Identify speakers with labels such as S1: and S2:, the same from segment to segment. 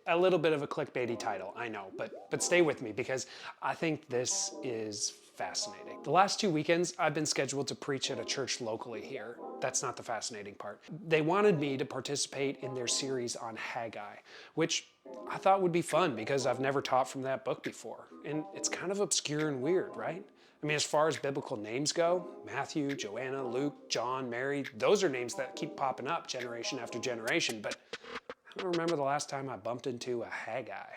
S1: A little bit of a clickbaity title, I know, but stay with me because I think this is fascinating. The last 2 weekends, I've been scheduled to preach at a church locally here. That's not the fascinating part. They wanted me to participate in their series on Haggai, which I thought would be fun because I've never taught from that book before. And it's kind of obscure and weird, right? I mean, as far as biblical names go, Matthew, Joanna, Luke, John, Mary, those are names that keep popping up generation after generation, but I don't remember the last time I bumped into a Haggai.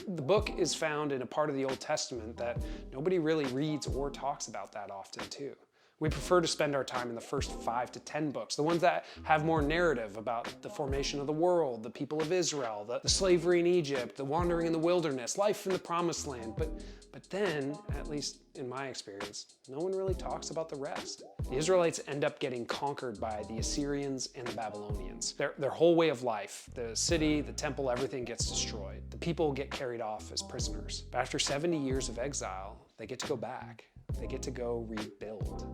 S1: The book is found in a part of the Old Testament that nobody really reads or talks about that often too. We prefer to spend our time in the first 5 to 10 books, the ones that have more narrative about the formation of the world, the people of Israel, the slavery in Egypt, the wandering in the wilderness, life in the promised land. But then, at least in my experience, no one really talks about the rest. The Israelites end up getting conquered by the Assyrians and the Babylonians. Their whole way of life, the city, the temple, everything gets destroyed. The people get carried off as prisoners. But after 70 years of exile, they get to go back. They get to go rebuild.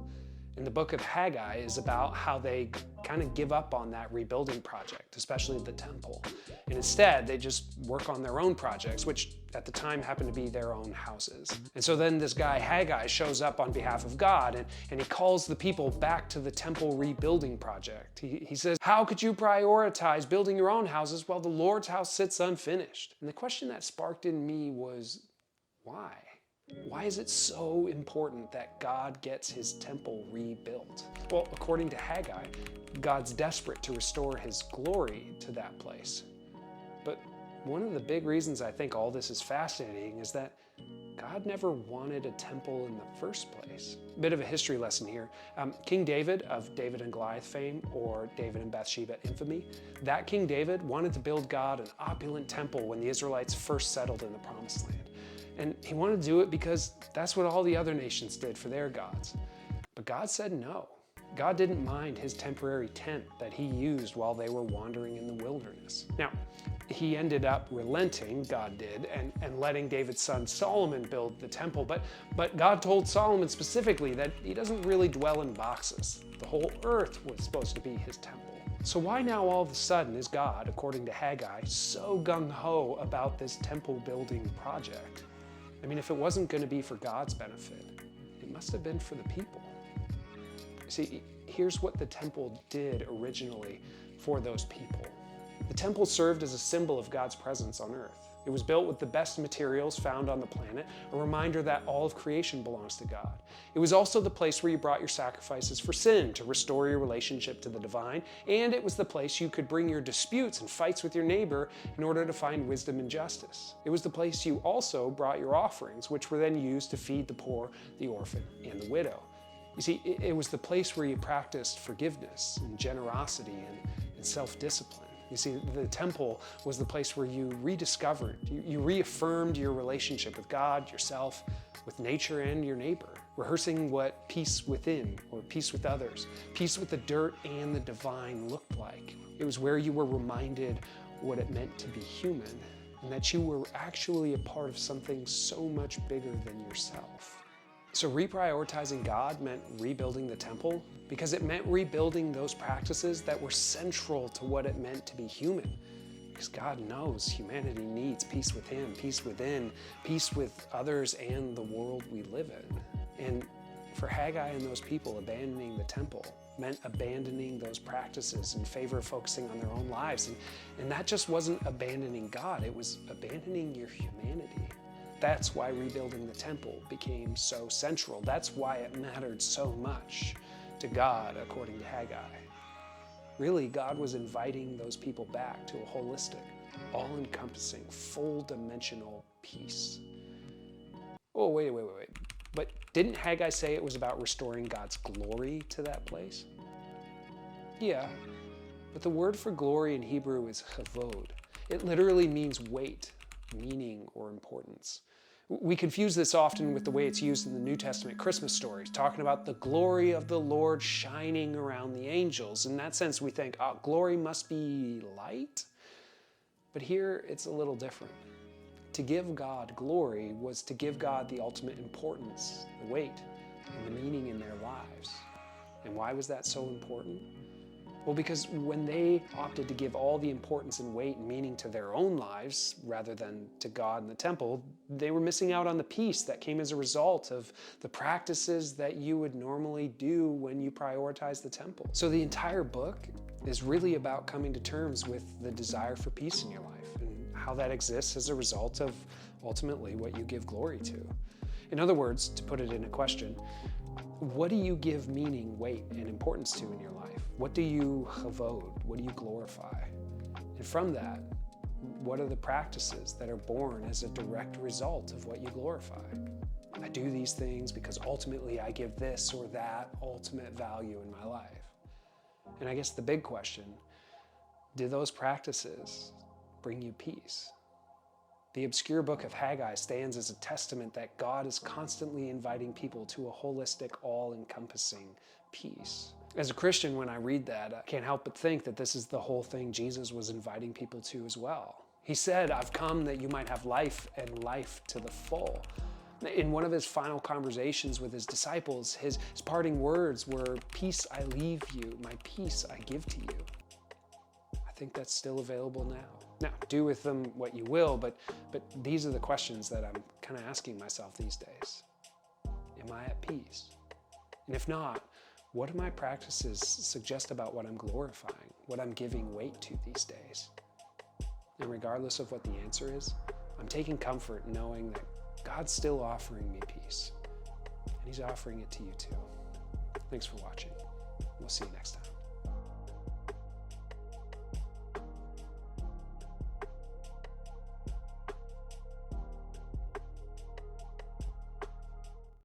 S1: And the book of Haggai is about how they kind of give up on that rebuilding project, especially the temple. And instead, they just work on their own projects, which at the time happened to be their own houses. And so then this guy Haggai shows up on behalf of God and he calls the people back to the temple rebuilding project. He says, how could you prioritize building your own houses while the Lord's house sits unfinished? And the question that sparked in me was, why? Why is it so important that God gets his temple rebuilt? Well, according to Haggai, God's desperate to restore his glory to that place. But one of the big reasons I think all this is fascinating is that God never wanted a temple in the first place. A bit of a history lesson here. King David of David and Goliath fame, or David and Bathsheba infamy, that King David wanted to build God an opulent temple when the Israelites first settled in the Promised Land. And he wanted to do it because that's what all the other nations did for their gods. But God said no. God didn't mind his temporary tent that he used while they were wandering in the wilderness. Now, he ended up relenting, God did, and letting David's son Solomon build the temple. But God told Solomon specifically that he doesn't really dwell in boxes. The whole earth was supposed to be his temple. So why now all of a sudden is God, according to Haggai, so gung-ho about this temple building project? I mean, if it wasn't going to be for God's benefit, it must have been for the people. See, here's what the temple did originally for those people. The temple served as a symbol of God's presence on earth. It was built with the best materials found on the planet, a reminder that all of creation belongs to God. It was also the place where you brought your sacrifices for sin to restore your relationship to the divine, and it was the place you could bring your disputes and fights with your neighbor in order to find wisdom and justice. It was the place you also brought your offerings, which were then used to feed the poor, the orphan, and the widow. You see, it was the place where you practiced forgiveness and generosity and self-discipline. You see, the temple was the place where you rediscovered, you reaffirmed your relationship with God, yourself, with nature, and your neighbor, rehearsing what peace within, or peace with others, peace with the dirt and the divine looked like. It was where you were reminded what it meant to be human, and that you were actually a part of something so much bigger than yourself. So reprioritizing God meant rebuilding the temple because it meant rebuilding those practices that were central to what it meant to be human. Because God knows humanity needs peace with him, peace within, peace with others and the world we live in. And for Haggai and those people, abandoning the temple meant abandoning those practices in favor of focusing on their own lives. And that just wasn't abandoning God, it was abandoning your humanity. That's why rebuilding the temple became so central. That's why it mattered so much to God, according to Haggai. Really, God was inviting those people back to a holistic, all-encompassing, full-dimensional peace. Oh, wait. But didn't Haggai say it was about restoring God's glory to that place? Yeah, but the word for glory in Hebrew is chavod. It literally means weight, meaning, or importance. We confuse this often with the way it's used in the New Testament Christmas stories, talking about the glory of the Lord shining around the angels. In that sense, we think, oh, glory must be light. But here, it's a little different. To give God glory was to give God the ultimate importance, the weight, and the meaning in their lives. And why was that so important? Well, because when they opted to give all the importance and weight and meaning to their own lives rather than to God and the temple, they were missing out on the peace that came as a result of the practices that you would normally do when you prioritize the temple. So the entire book is really about coming to terms with the desire for peace in your life and how that exists as a result of ultimately what you give glory to. In other words, to put it in a question, what do you give meaning, weight, and importance to in your life? What do you chavod? What do you glorify? And from that, what are the practices that are born as a direct result of what you glorify? I do these things because ultimately I give this or that ultimate value in my life. And I guess the big question, do those practices bring you peace? The obscure book of Haggai stands as a testament that God is constantly inviting people to a holistic, all-encompassing peace. As a Christian, when I read that, I can't help but think that this is the whole thing Jesus was inviting people to as well. He said, "I've come that you might have life and life to the full." In one of his final conversations with his disciples, his parting words were, "Peace I leave you, my peace I give to you." I think that's still available now. Now, do with them what you will, but these are the questions that I'm kind of asking myself these days. Am I at peace? And if not, what do my practices suggest about what I'm glorifying, what I'm giving weight to these days? And regardless of what the answer is, I'm taking comfort knowing that God's still offering me peace. And He's offering it to you too. Thanks for watching. We'll see you next time.